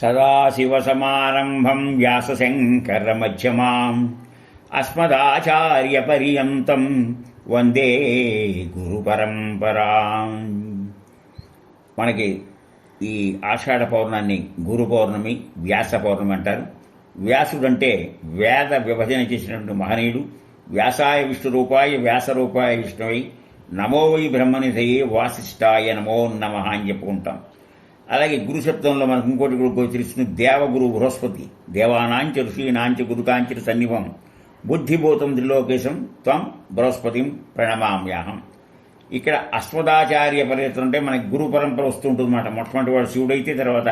సదాశివసమారంభం వ్యాసశంకరమధ్యమాం అస్మదాచార్యపర్యంతం వందే గురుపరంపరాం. మనకి ఈ ఆషాఢ పౌర్ణాన్ని గురు పౌర్ణమి, వ్యాస పౌర్ణమి అంటారు. వ్యాసుడు అంటే వేద విభజన చేసినటువంటి మహనీయుడు. వ్యాసాయ విష్ణురూపాయ వ్యాసరూపాయ విష్ణువై నమో వై బ్రహ్మనిధయే వాసిష్ఠాయ నమో నమః అని చెప్పుకుంటాం. అలాగే గురు శబ్దంలో మనకు ఇంకోటి కూడా గోచరిస్తుంది. దేవగురు బృహస్పతి, దేవానాంచ ఋషీనాంచ గురుకాంచ సన్నిభం బుద్ధిభూతం త్రిలోకేశం త్వం బృహస్పతిం ప్రణమామ్యాహం. ఇక్కడ అశ్వదాచార్య పర్యటన అంటే మనకి గురు పరంపర వస్తుంటుందన్నమాట. మొట్టమొదటి వాడు శివుడైతే తర్వాత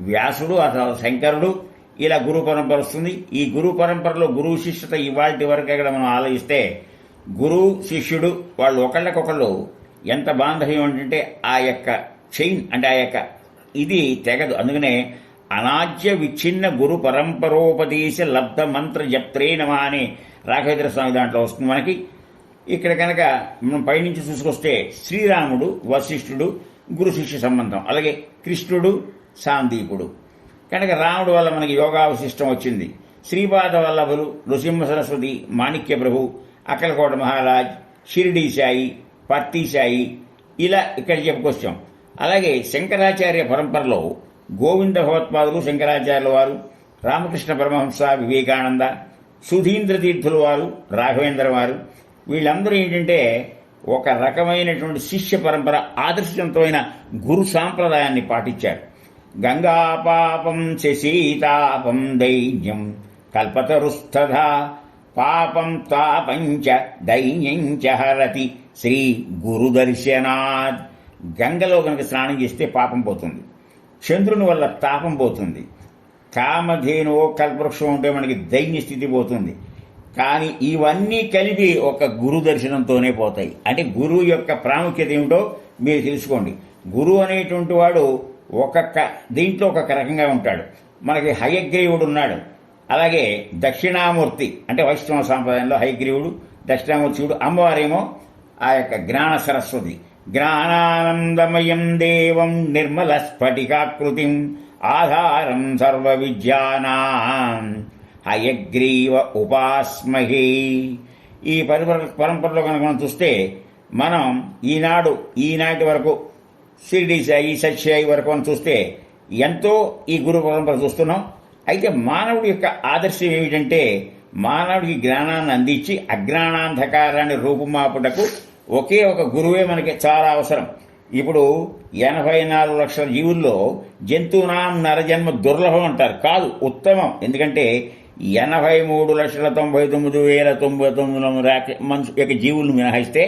వ్యాసుడు, ఆ తర్వాత శంకరుడు, ఇలా గురు పరంపర వస్తుంది. ఈ గురు పరంపరలో గురువు శిష్యత ఇవాళ వరకు ఇక్కడ మనం ఆలోచిస్తే గురువు శిష్యుడు వాళ్ళు ఒకళ్ళకొకళ్ళు ఎంత బాంధవ్యం అంటే ఆ యొక్క చైన్ అంటే ఆ యొక్క ఇది తెగదు. అందుకనే అనాజ్య విచ్ఛిన్న గురు పరంపరోపదేశ లబ్ధ మంత్ర జప్త్రే నమః అని రాఘవేంద్ర స్వామి దాంట్లో వస్తుంది మనకి. ఇక్కడ కనుక మనం పైనుంచి చూసుకొస్తే శ్రీరాముడు వశిష్ఠుడు గురు శిష్య సంబంధం, అలాగే కృష్ణుడు సాందీపుడు. కనుక రాముడు వల్ల మనకి యోగావశిష్టం వచ్చింది. శ్రీపాద వల్లభులు, నృసింహ సరస్వతి, మాణిక్య ప్రభు, అక్కలకోట మహారాజ్, షిరిడీ సాయి, పత్తి సాయి, ఇలా ఇక్కడ చెప్పుకొచ్చాం. అలాగే శంకరాచార్య పరంపరలో గోవింద భగవత్పాదులు, శంకరాచార్యుల వారు, రామకృష్ణ పరమహంస, వివేకానంద, సుధీంద్ర తీర్థుల వారు, రాఘవేంద్ర వారు, వీళ్ళందరూ ఏంటంటే ఒక రకమైనటువంటి శిష్య పరంపర, ఆదర్శవంతమైన గురు సాంప్రదాయాన్ని పాటించారు. గంగా పాపం శశీతాపం దైన్యం కల్పతరుస్తథా పాపం తాపంచ దైన్యంచ హరతి శ్రీ గురుదర్శనాత్. గంగలో కనుక స్నానం చేస్తే పాపం పోతుంది, చంద్రుని వల్ల తాపం పోతుంది, కామధేనువో కల్పవృక్షం ఉంటే మనకి దైన్య స్థితి పోతుంది. కానీ ఇవన్నీ కలిపి ఒక గురు దర్శనంతోనే పోతాయి. అంటే గురువు యొక్క ప్రాముఖ్యత ఏమిటో మీరు తెలుసుకోండి. గురువు అనేటువంటి వాడు ఒక్కొక్క దీంట్లో ఒక్కొక్క రకంగా ఉంటాడు. మనకి హయగ్రీవుడు ఉన్నాడు, అలాగే దక్షిణామూర్తి అంటే వైష్ణవ సాంప్రదాయంలో హయగ్రీవుడు, దక్షిణామూర్తి శివుడు, అమ్మవారేమో ఆ యొక్క జ్ఞాన సరస్వతి. జ్ఞానానందమయం దేవం నిర్మల స్ఫటికాకృతిం ఆధారం సర్వ విద్యానాం హయగ్రీవ ఉపాస్మహే. ఈ పరంపరలో కనుక మనం చూస్తే మనం ఈనాటి వరకు షిరిడీ సాయి, సత్యసాయి వరకు మనం చూస్తే ఎంతో ఈ గురు పరంపర చూస్తున్నాం. అయితే మానవుడి యొక్క ఆదర్శం ఏమిటంటే మానవుడికి జ్ఞానాన్ని అందించి అజ్ఞానాంధకారాన్ని రూపుమాపుటకు ఒకే ఒక గురువే మనకి చాలా అవసరం. ఇప్పుడు 84 లక్షల జీవుల్లో జంతువునాం నరజన్మ దుర్లభం అంటారు, కాదు ఉత్తమం. ఎందుకంటే 83,99,099 మనుషు యొక్క జీవులను మినహాయిస్తే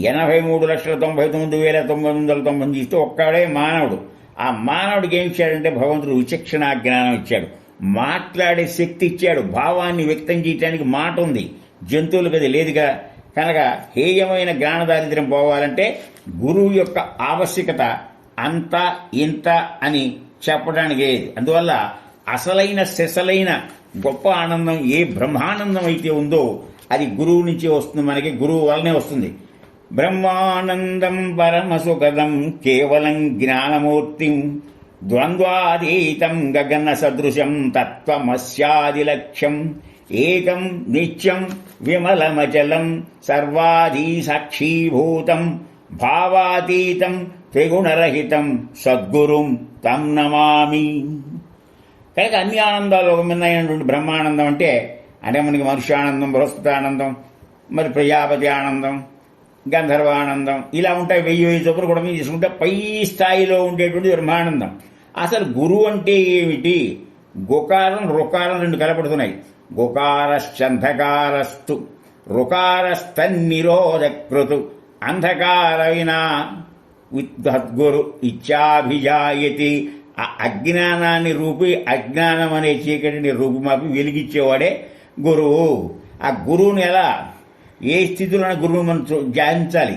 83,99,999 ఇస్తే ఒక్కడే మానవుడు. ఆ మానవుడికి ఏం ఇచ్చాడంటే భగవంతుడు విచక్షణా జ్ఞానం ఇచ్చాడు, మాట్లాడే శక్తి ఇచ్చాడు, భావాన్ని వ్యక్తం చేయడానికి మాట ఉంది. జంతువులకు అది లేదుగా. కనుక హేయమైన జ్ఞాన దారిద్ర్యం పోవాలంటే గురువు యొక్క ఆవశ్యకత అంత ఇంత అని చెప్పడానికి లేదు. అందువల్ల అసలైన సెసలైన గొప్ప ఆనందం ఏ బ్రహ్మానందం అయితే ఉందో అది గురువు నుంచి వస్తుంది, మనకి గురువు వల్లనే వస్తుంది. బ్రహ్మానందం పరమసుఖదం కేవలం జ్ఞానమూర్తిం ద్వంద్వాతీతం గగన సదృశం తత్వమస్యాది లక్ష్యం ఏకం నిత్యం విమలమచలం సర్వాధీ సాక్షీభూతం భావాతీతం త్రిగుణరహితం సద్గురుం తం నమామి. కనుక అన్ని ఆనందాలు ఒక మిన్నైనటువంటి బ్రహ్మానందం అంటే మనకి మనుష్యానందం, బృహస్పతానందం, మరి ప్రజాపతి ఆనందం, గంధర్వానందం, ఇలా ఉంటాయి. 1000 చొప్పులు కూడా మీరు తీసుకుంటే పై స్థాయిలో ఉండేటువంటి బ్రహ్మానందం. అసలు గురువు అంటే ఏమిటి? గుకారం రుకారం రెండు కలపడుతున్నాయి. గుకారశ్చంధకారస్తు రుకారస్తన్నిరోధకృతు అంధకార వినా విద్వద్గురు ఇచ్చాభిజాయతి. ఆ అజ్ఞానాన్ని రూపి అజ్ఞానం అనే చీకటిని రూపుమాపి వెలిగించేవాడే గురువు. ఆ గురువుని ఎలా ఏ స్థితిలోనే గురువు మనం ధ్యానించాలి.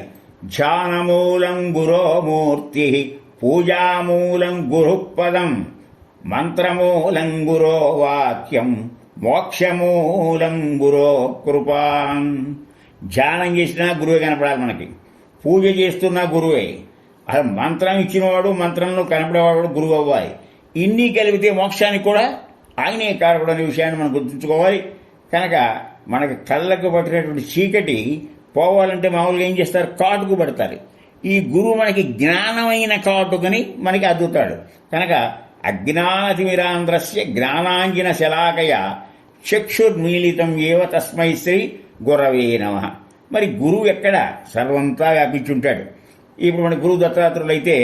ధ్యానమూలం గురోమూర్తి పూజామూలం గురుపదం మంత్రమూలం గురో వాక్యం మోక్షమూలం గురో కృపాం. ధ్యానం చేసినా గురువే కనపడాలి మనకి, పూజ చేస్తున్నా గురువే. అసలు మంత్రం ఇచ్చినవాడు మంత్రంలో కనపడేవాడు గురువు అవ్వాలి. ఇన్ని కలిపితే మోక్షానికి కూడా ఆయనే కారకుడు అనే విషయాన్ని మనం గుర్తుంచుకోవాలి. కనుక మనకు కళ్ళకు పట్టినటువంటి చీకటి పోవాలంటే మామూలుగా ఏం చేస్తారు, కాటుకు పడతారు. ఈ గురువు మనకి జ్ఞానమైన కాటుకని మనకి అద్దుతాడు. కనుక అజ్ఞానతిమిరాంధ్రస్య జ్ఞానాంజన శలాకయ చక్షుర్మీలితం ఏవ తస్మై శ్రీ గురవే నమః. మరి గురువు ఎక్కడ? సర్వంతా వ్యాపించుంటాడు. ఇప్పుడు మన గురువు దత్తాత్రేయులు అయితే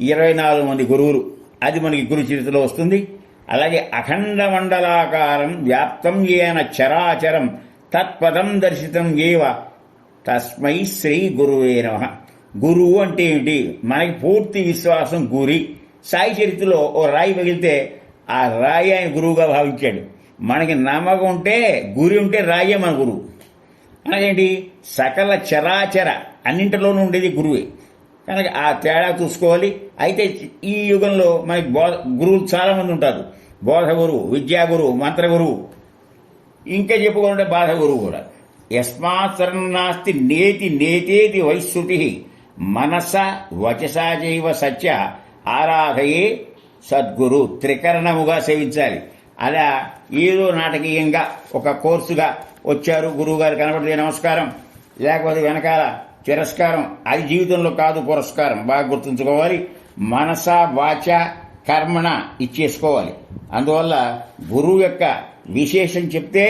24 మంది గురువులు, అది మనకి గురు చరిత్రలో వస్తుంది. అలాగే అఖండ మండలాకారం వ్యాప్తం ఏన చరాచరం తత్పదం దర్శితం ఏవ తస్మై శ్రీ గురువే నమః. గురువు అంటే ఏమిటి? మనకి పూర్తి విశ్వాసం గురి. సాయి చరిత్రలో ఓ రాయి పగిలితే ఆ రాయి ఆయన గురువుగా భావించాడు. మనకి నమ్మకం ఉంటే, గురి ఉంటే రాయే మన గురువు. అనగేంటి? సకల చరాచర అన్నింటిలోనూ ఉండేది గురువే. కనుక ఆ తేడా చూసుకోవాలి. అయితే ఈ యుగంలో మనకి గురువులు చాలా మంది ఉంటారు. బోధ గురువు, విద్యా గురువు, మంత్ర గురువు, ఇంకా చెప్పుకుంటే బాధ గురువు కూడా. యస్మాత్ శరణం నాస్తి నేతి నేతేతి వైశ్రుతి మనస వచసా చైవ సత్య ఆరాధయే సద్గురు. త్రికరణముగా సేవించాలి. అలా ఏదో నాటకీయంగా ఒక కోర్సుగా వచ్చారు, గురువు గారు కనబడితే నమస్కారం, లేకపోతే వెనకాల తిరస్కారం, అది జీవితంలో కాదు పురస్కారం. బాగా గుర్తుంచుకోవాలి. మనస వాచ కర్మణ ఇచ్చేసుకోవాలి. అందువల్ల గురువు యొక్క విశేషం చెప్తే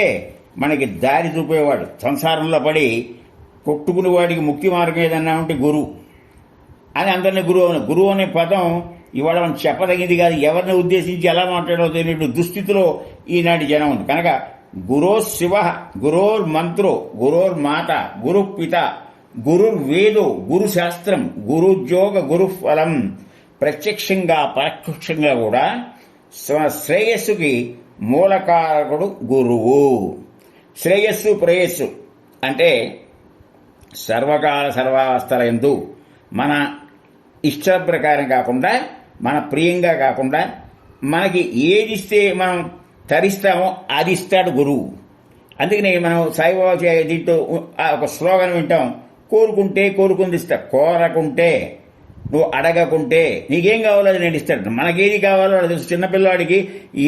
మనకి దారి చూపేవాడు. సంసారంలో పడి కొట్టుకుని వాడికి ముక్తి మార్గం ఏదన్నా ఉంటే గురువు అని అందరినీ గురువు అనే పదం ఇవాళ మనం చెప్పదగింది కాదు. ఎవరిని ఉద్దేశించి ఎలా మాట్లాడో తెలియదు దుస్థితిలో ఈనాటి జనం ఉంది. కనుక గురో శివ, గురోర్ మంత్రో, గురోర్ మాత, గురు పిత, గురుర్వేదో, గురు శాస్త్రం, గురుజోగ, గురు ఫలం. ప్రత్యక్షంగా పరోక్షంగా కూడా శ్రేయస్సుకి మూలకారకుడు గురువు. శ్రేయస్సు ప్రేయస్సు అంటే సర్వకాల సర్వావస్థల యందు మన ఇష్ట ప్రకారం కాకుండా, మన ప్రియంగా కాకుండా, మనకి ఏదిస్తే మనం తరిస్తామో అది ఇస్తాడు గురువు. అందుకని మనం సాయిబాబా దీంట్లో ఒక స్లోగన్ వింటాం, కోరుకుంటే కోరుకుంది ఇస్తా, కోరకుంటే నువ్వు అడగకుంటే నీకేం కావాలో అది నేను ఇస్తాడు. మనకేది కావాలో అది తెలుసు. చిన్నపిల్లవాడికి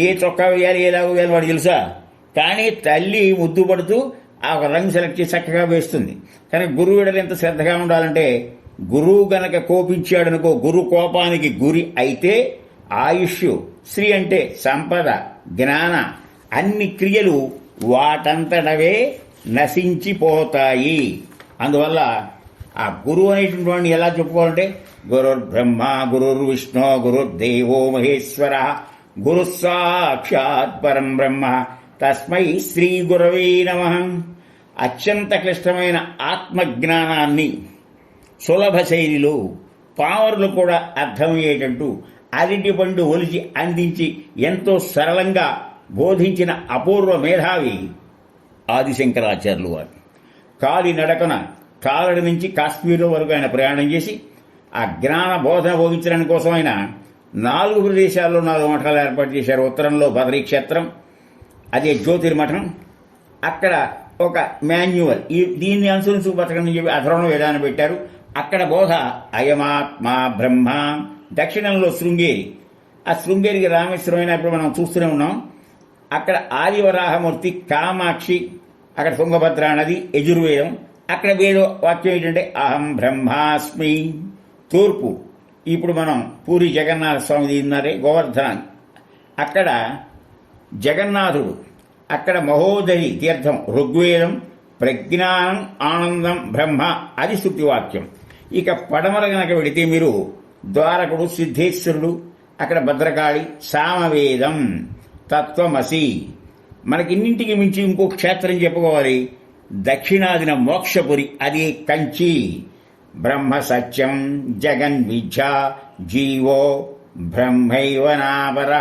ఏ చొక్కా వేయాలి, ఎలాగో వేయాలి వాడికి తెలుసా. కానీ తల్లి ముద్దు పడుతూ ఆ ఒక రంగు సెలెక్ట్ చేసి చక్కగా వేస్తుంది. కానీ గురువు విడలు ఎంత శ్రద్ధగా ఉండాలంటే, గురువు గనక కోపించాడనుకో, గురు కోపానికి గురి అయితే ఆయుష్, శ్రీ అంటే సంపద, జ్ఞాన, అన్ని క్రియలు వాటంతటవే నశించిపోతాయి. అందువల్ల ఆ గురువు అనేటువంటి ఎలా చెప్పుకోవాలంటే, గురుర్ బ్రహ్మ, గురుర్ విష్ణు, గురుర్దేవో మహేశ్వర, గురు సాక్షాత్ పరం బ్రహ్మ తస్మై శ్రీ గురవే నమః. అత్యంత క్లిష్టమైన ఆత్మజ్ఞానాన్ని సులభ శైలిలో పామరులు కూడా అర్థమయ్యేటట్టు అరటి పండు ఒలిచి అందించి ఎంతో సరళంగా బోధించిన అపూర్వ మేధావి ఆదిశంకరాచార్యులు వారు. కాలి నడకన కాలడి నుంచి కాశ్మీర్ వరకు ఆయన ప్రయాణం చేసి ఆ జ్ఞాన బోధన బోధించడానికి కోసం ఆయన 4 ప్రదేశాల్లో 4 మఠాలు ఏర్పాటు చేశారు. ఉత్తరంలో బదరీ క్షేత్రం, అదే జ్యోతిర్మఠం. అక్కడ ఒక మాన్యువల్, దీన్ని అనుసరించి బతకని చెప్పి అధర్వణ వేదాన్ని పెట్టారు. అక్కడ బోధ అయమాత్మా బ్రహ్మ. దక్షిణంలో శృంగేరి, ఆ శృంగేరికి రామేశ్వరం అయినప్పుడు మనం చూస్తూనే ఉన్నాం. అక్కడ ఆదివరాహమూర్తి, కామాక్షి, అక్కడ తుంగభద్ర నది, యజుర్వేదం. అక్కడ వేదో వాక్యం ఏంటంటే అహం బ్రహ్మాస్మి. తూర్పు ఇప్పుడు మనం పూరి జగన్నాథ స్వామి ఉన్నారే గోవర్ధన, అక్కడ జగన్నాథుడు, అక్కడ మహోదరి తీర్థం, ఋగ్వేదం, ప్రజ్ఞానం, ఆనందం, బ్రహ్మ, అది శృతివాక్యం. ఇక పడమర గనక వెడితే మీరు ద్వారకుడు, సిద్ధేశ్వరుడు, అక్కడ భద్రకాళి, సామవేదం, తత్వమసి. మనకిన్నింటికి మించి ఇంకో క్షేత్రం చెప్పుకోవాలి, దక్షిణాదిన మోక్షపురి, అది కంచి. బ్రహ్మ సత్యం జగన్ విద్య జీవో బ్రహ్మైవ నాపర.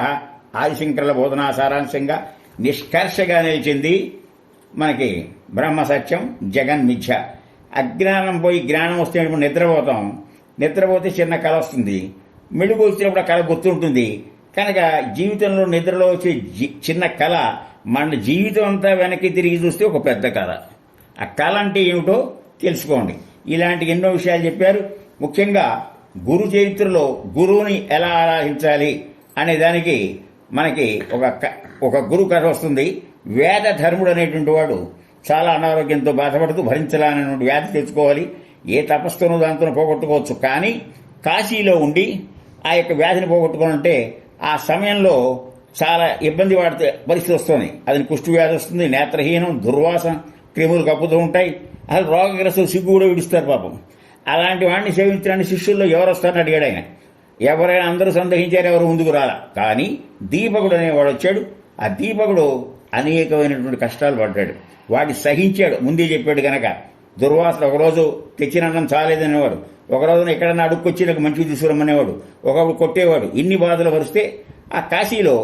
ఆదిశంకరుల బోధనా సారాంశంగా నిష్కర్షగా నిలిచింది మనకి బ్రహ్మ సత్యం జగన్ మిథ్య. అజ్ఞానం పోయి జ్ఞానం వస్తే నిద్రపోతాం, నిద్రపోతే చిన్న కళ వస్తుంది, మెలుగు వచ్చినప్పుడు ఆ కళ గుర్తుంటుంది. కనుక జీవితంలో నిద్రలో వచ్చే చిన్న కళ మన జీవితం అంతా వెనక్కి తిరిగి చూస్తే ఒక పెద్ద కళ. ఆ కళ అంటే ఏమిటో తెలుసుకోండి. ఇలాంటి ఎన్నో విషయాలు చెప్పారు. ముఖ్యంగా గురు చరిత్రలో గురువుని ఎలా ఆరాధించాలి, అనే దానికి మనకి ఒక గురు కథ వస్తుంది. వేద ధర్ముడు అనేటువంటి వాడు చాలా అనారోగ్యంతో బాధపడుతూ భరించలేనటువంటి వ్యాధి తెచ్చుకోవాలి. ఏ తపస్సును దాంతో పోగొట్టుకోవచ్చు. కానీ కాశీలో ఉండి ఆ యొక్క వ్యాధిని పోగొట్టుకోవాలంటే ఆ సమయంలో చాలా ఇబ్బంది పడితే పరిస్థితి వస్తుంది. అది కుష్టు వ్యాధి వస్తుంది, నేత్రహీనం, దుర్వాసన, క్రిములు కప్పుతూ ఉంటాయి. అసలు రోగగ్రస్తులు సిగ్గు కూడా విడుస్తారు పాపం. అలాంటి వాడిని సేవించడానికి శిష్యుల్లో ఎవరు వస్తారని అడిగాడు ఆయన. ఎవరైనా అందరూ సందేహించారు, ఎవరు ముందుకు రాలా. కానీ దీపకుడు అనేవాడు వచ్చాడు. ఆ దీపకుడు అనేకమైనటువంటి కష్టాలు పడ్డాడు. వాడిని సహించాడు. ముందే చెప్పాడు గనక. దుర్వాసన ఒకరోజు తెచ్చిన అన్నం చాలేదనేవాడు, ఒకరోజున ఎక్కడన్నా అడుక్కొచ్చి నాకు మంచిగా తీసుకురమ్మనేవాడు, ఒకప్పుడు కొట్టేవాడు. ఇన్ని బాధలు వరిస్తే ఆ కాశీలో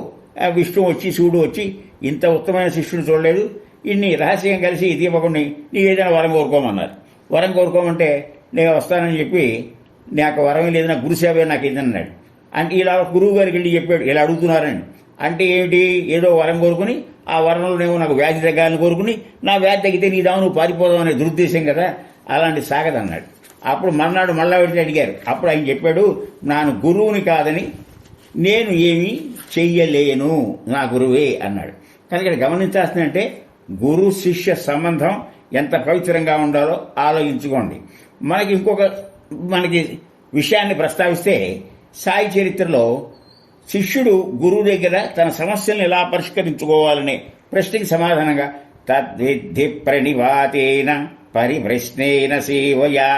విష్ణు వచ్చి, శివుడు వచ్చి, ఇంత ఉత్తమైన శిష్యుని చూడలేదు, ఇన్ని రహస్యంగా కలిసి దీపకుడిని నీ ఏదైనా వరం కోరుకోమన్నారు. వరం కోరుకోమంటే నేను వస్తానని చెప్పి, నాకు వరం లేదు, నాకు గురుసేవే నాకు ఇదన్నాడు. అంటే ఇలా గురువు గారికి వెళ్ళి చెప్పాడు, ఇలా అడుగుతున్నారని. అంటే ఏమిటి, ఏదో వరం కోరుకుని ఆ వరంలోనేమో నాకు వ్యాధి తగ్గాలని కోరుకుని, నా వ్యాధి తగ్గితే నీ దావు నువ్వు పారిపోదాం అనే దురుద్దేశం కదా, అలాంటి సాగదన్నాడు. అప్పుడు మర్నాడు మళ్ళా వెళ్ళి అడిగారు. అప్పుడు ఆయన చెప్పాడు, నాను గురువుని కాదని నేను ఏమీ చెయ్యలేను, నా గురువే అన్నాడు. కానీ ఇక్కడ గమనించాల్సిందంటే గురు శిష్య సంబంధం ఎంత పవిత్రంగా ఉండాలో ఆలోచించుకోండి. మనకి విషయాన్ని ప్రస్తావిస్తే సాయి చరిత్రలో శిష్యుడు గురువు దగ్గర తన సమస్యలను ఎలా పరిష్కరించుకోవాలనే ప్రశ్నకి సమాధానంగా తద్విద్ధి ప్రణివాతేన పరిప్రశ్నేన సేవయా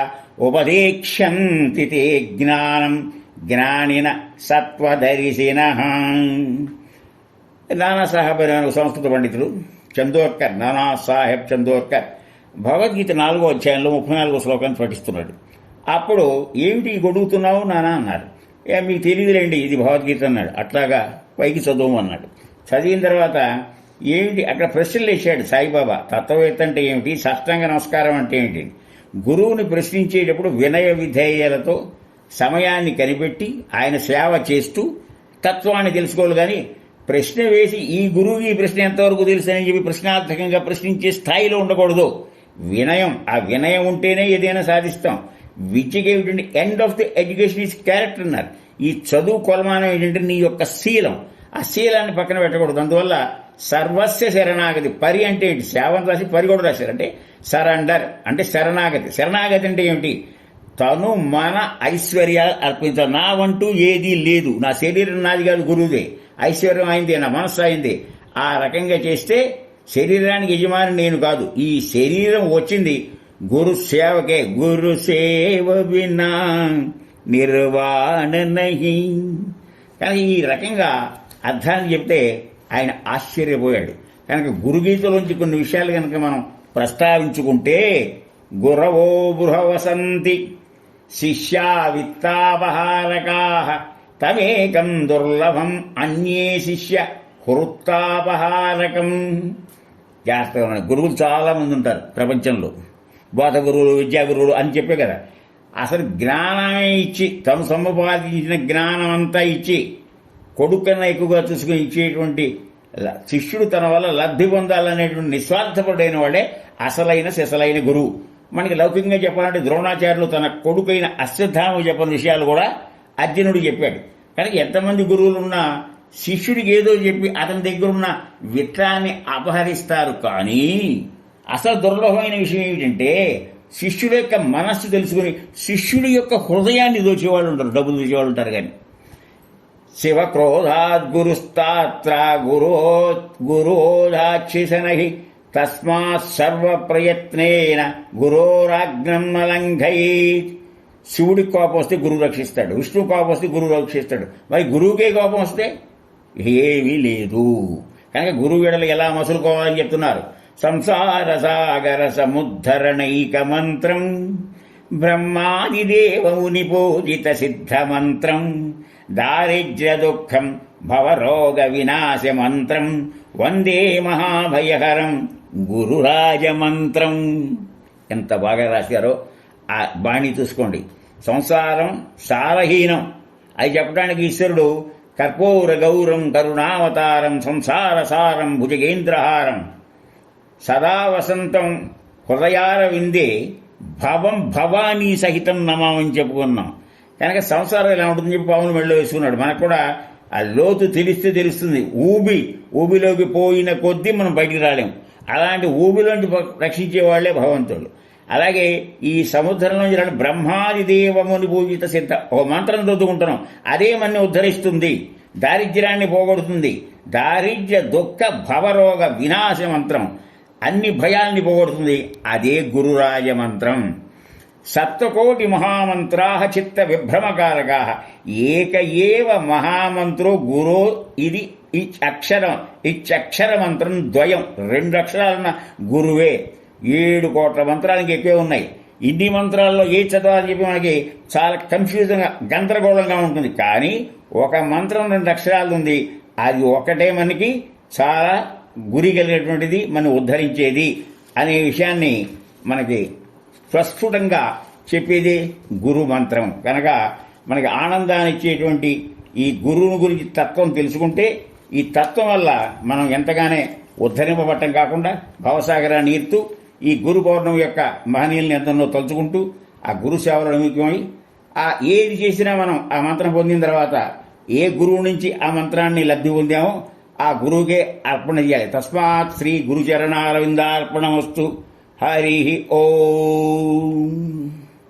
ఉపదేక్ష్యంతి తే జ్ఞానం జ్ఞానిన సత్వదర్శిన. నానాసాహెబ్ అనే సంస్కృత పండితుడు చందోర్కర్, నానాసాహెబ్ చందోర్కర్ భగవద్గీత 4వ అధ్యాయంలో 34వ శ్లోకాన్ని పఠిస్తున్నాడు. అప్పుడు ఏమిటి గొడుగుతున్నావు నానా అన్నారు. మీకు తెలియదులేండి ఇది భగవద్గీత అన్నాడు. అట్లాగా పైకి చదువు అన్నాడు. చదివిన తర్వాత ఏమిటి అక్కడ ప్రశ్నలు వేశాడు సాయిబాబా. తత్వవేత్త అంటే ఏమిటి, సాష్టాంగ నమస్కారం అంటే ఏమిటి. గురువుని ప్రశ్నించేటప్పుడు వినయ విధేయాలతో సమయాన్ని కనిపెట్టి ఆయన సేవ చేస్తూ తత్వాన్ని తెలుసుకోవాలి. కానీ ప్రశ్న వేసి ఈ గురువుకి ఈ ప్రశ్న ఎంతవరకు తెలుసని చెప్పి ప్రశ్నార్థకంగా ప్రశ్నించే స్థాయిలో ఉండకూడదు. వినయం, ఆ వినయం ఉంటేనే ఏదైనా సాధిస్తాం. విద్యకి ఏమిటంటే end of the education is character అన్నారు. ఈ చదువు కొలమానం ఏంటంటే నీ యొక్క శీలం. ఆ శీలాన్ని పక్కన పెట్టకూడదు. అందువల్ల సర్వస్య శరణాగతి. పరి అంటే ఏంటి, సేవను రాసి పరి కూడా రాశారు. అంటే సరెండర్ అంటే శరణాగతి. శరణాగతి అంటే ఏమిటి, తను మన ఐశ్వర్యాలు అర్పించాలి. నా వంటూ ఏదీ లేదు, నా శరీరం నాది కాదు, గురువుదే. ఐశ్వర్యం అయిందే, నా మనస్సు అయిందే. ఆ రకంగా చేస్తే శరీరానికి యజమాని నేను కాదు. ఈ శరీరం వచ్చింది గురు సేవకే. గురు సేవ వినా నిర్వాణ నహి. కానీ ఈ రకంగా అర్థాన్ని చెప్తే ఆయన ఆశ్చర్యపోయాడు. కనుక గురుగీతలోంచి కొన్ని విషయాలు కనుక మనం ప్రస్తావించుకుంటే, గురవో బృహవసంతి శిష్యా విత్తాపహారకా తమేకం దుర్లభం అన్యే శిష్య హృత్తాపహారకం. జాగ్రత్తగా గురువులు చాలా మంది ఉంటారు ప్రపంచంలో. బోధ గురువులు, విద్యా గురువులు అని చెప్పే కదా. అసలు జ్ఞానమే ఇచ్చి, తను సంపాదించిన జ్ఞానం అంతా ఇచ్చి కొడుకన్నా ఎక్కువగా చూసుకుని ఇచ్చేటువంటి శిష్యుడు తన వల్ల లబ్ధి పొందాలనేటువంటి నిస్వార్థపడైన వాడే అసలైన సిసలైన గురువు. మనకి లౌకికంగా చెప్పాలంటే ద్రోణాచార్యులు తన కొడుకైన అశ్వత్థామకు చెప్పిన విషయాలు కూడా అర్జునుడు చెప్పాడు. కనుక ఎంతమంది గురువులున్నా శిష్యుడికి ఏదో చెప్పి అతని దగ్గరున్న విత్తాన్ని అపహరిస్తారు. కానీ అసలు దుర్లభమైన విషయం ఏమిటంటే శిష్యుడి యొక్క మనస్సు తెలుసుకుని శిష్యుడి యొక్క హృదయాన్ని దోచేవాళ్ళు ఉంటారు, డబ్బులు దోచేవాళ్ళు ఉంటారు. కానీ శివ క్రోధాత్ గురుస్తాత్ర గురోధాక్షిసనహి తస్మాత్ సర్వ ప్రయత్నేన గురోరాజ్ఞం లంఘయేత్. శివుడికి కోపం వస్తే గురువు రక్షిస్తాడు, విష్ణువు కోపం వస్తే గురువు రక్షిస్తాడు. మరి గురువుకే కోపం వస్తే ఏమీ లేదు. కనుక గురువు ఎడలు ఎలా మసులుకోవాలని చెప్తున్నారు. సంసార సాగర సముద్ధరణైక మంత్రం బ్రహ్మాదిదేవముని పూజిత సిద్ధ మంత్రం దారిద్ర్య దుఃఖం భవరోగ వినాశ మంత్రం వందే మహాభయహరం గురురాజమంత్రం. ఎంత బాగా రాశారో ఆ బాణి చూసుకోండి. సంసారం సారహీనం అది చెప్పడానికి ఈశ్వరుడు కర్పూర గౌరం కరుణావతారం సంసార సారం భుజగేంద్రహారం సదా వసంతం హృదయాల విందే భవం భవానీ సహితం నమామని చెప్పుకున్నాం. కనుక సంసారం ఎలా ఉంటుందని చెప్పి పావును మెళ్ళో వేసుకున్నాడు. మనకు కూడా ఆ లోతు తెలిస్తే తెలుస్తుంది. ఊబిలోకి పోయిన కొద్దీ మనం బయటికి రాలేము. అలాంటి ఊబిలోంచి రక్షించే వాళ్లే భగవంతుడు. అలాగే ఈ సముద్రంలోంచి రాని బ్రహ్మాది దేవముని పూజిత సిద్ధ ఒక మంత్రం చదువుకుంటున్నాం, అదే మన్ని ఉద్ధరిస్తుంది, దారిద్ర్యాన్ని పోగొడుతుంది. దారిద్ర్య దుఃఖ భవరోగ వినాశ మంత్రం, అన్ని భయాల్ని పోగొడుతుంది. అదే గురురాజ మంత్రం. సప్తకోటి మహామంత్రా చిత్త విభ్రమకారకా ఏక ఏవ మహామంత్రో గురో. ఇది ఇచ్చక్షర మంత్రం ద్వయం, 2 అక్షరాలున్న గురువే. 7 కోట్ల మంత్రానికి ఎక్కువే ఉన్నాయి. ఇన్ని మంత్రాల్లో ఏ చదవాలని చెప్పి మనకి చాలా కన్ఫ్యూజన్గా గందరగోళంగా ఉంటుంది. కానీ ఒక మంత్రం 2 అక్షరాలు ఉంది, అది ఒకటే మనకి చాలా గురి కలిగినటువంటిది, మనం ఉద్ధరించేది అనే విషయాన్ని మనకి ప్రస్ఫుటంగా చెప్పేది గురు మంత్రం. కనుక మనకి ఆనందాన్ని ఇచ్చేటువంటి ఈ గురువుని గురించి తత్వం తెలుసుకుంటే, ఈ తత్వం వల్ల మనం ఎంతగానే ఉద్ధరింపబట్టం కాకుండా భవసాగరాన్ని ఈర్తూ ఈ గురు పౌర్ణమి యొక్క మహనీయుల్ని ఎంతనో తలుచుకుంటూ ఆ గురు సేవలో నిమిత్తమై ఏది చేసినా మనం ఆ మంత్రం పొందిన తర్వాత ఏ గురువు నుంచి ఆ మంత్రాన్ని లబ్ధి పొందామో ఆ గురువుకే అర్పణ చేయాలి. తస్మాత్ శ్రీ గురుచరణారవిందార్పణమస్తు. హరి ఓం.